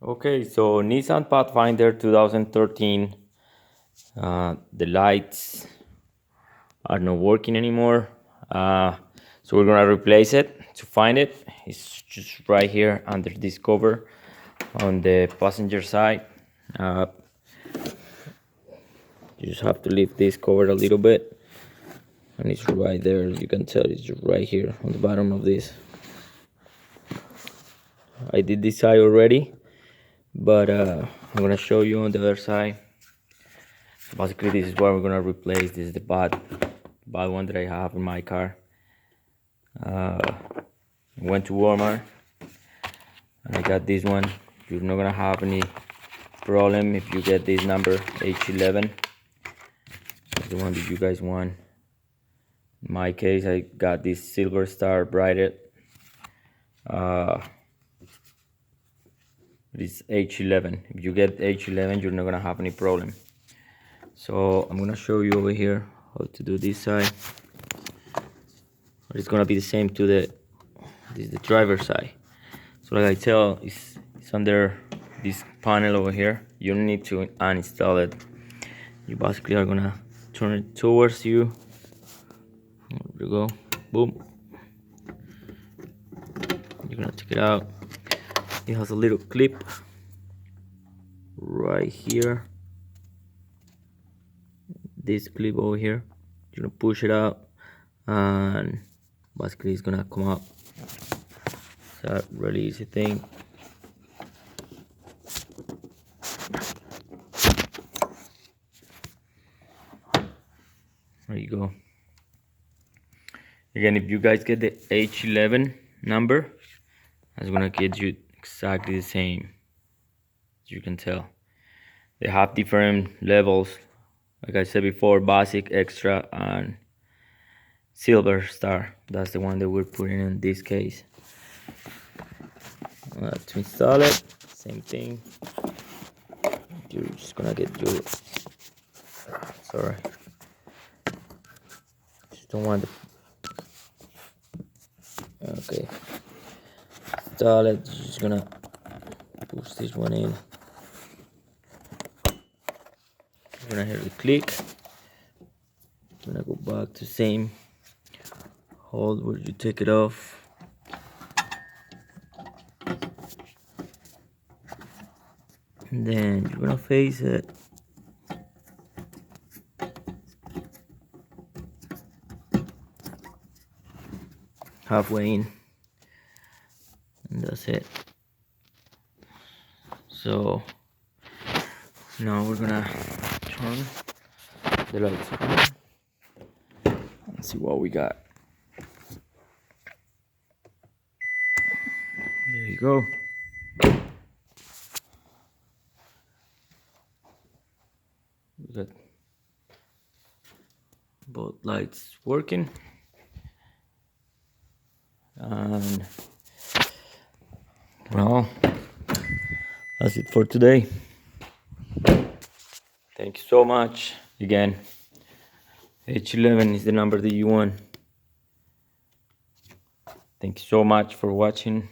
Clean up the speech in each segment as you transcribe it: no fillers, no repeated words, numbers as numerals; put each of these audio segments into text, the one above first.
Okay, so Nissan Pathfinder 2013. The lights are not working anymore. So we're gonna replace it. To find it, it's just right here under this cover on the passenger side. You just have to lift this cover a little bit, and it's right there. As you can tell, it's just right here on the bottom of this. I did this side already, but I'm gonna show you on the other side. Basically, this is what we're gonna replace. This is the bad one that I have in my car. Went to Walmart and I got this one. You're not gonna have any problem if you get this number H11. It's the one that you guys want. In my case, I got this silver star brighted. It's H11. If you get H11, you're not gonna have any problem. So I'm gonna show you over here how to do this side. But it's gonna be the same to this is the driver's side. So like I tell, it's under this panel over here. You don't need to uninstall it. You basically are gonna turn it towards you. There you go. Boom. You're gonna take it out. It has a little clip right here. This clip over here. You're gonna push it out, and basically it's gonna come up. It's a really easy thing. There you go. Again, if you guys get the H11 number, it's gonna get you exactly the same. As you can tell, they have different levels. Like I said before, basic, extra, and silver star. That's the one that we're putting in this case. To install it, same thing. You're just gonna get your just don't want the okay. Install it. You're just gonna push this one in. You're gonna hear the click. I'm gonna go back to same hold where you take it off. And then you're gonna face it. Halfway in. And that's it. So now we're gonna turn the lights on and see what we got. There you go. We got both lights working, and well, that's it for today. Thank you so much. Again, H11 is the number that you want. Thank you so much for watching.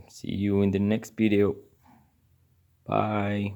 See you in the next video. Bye.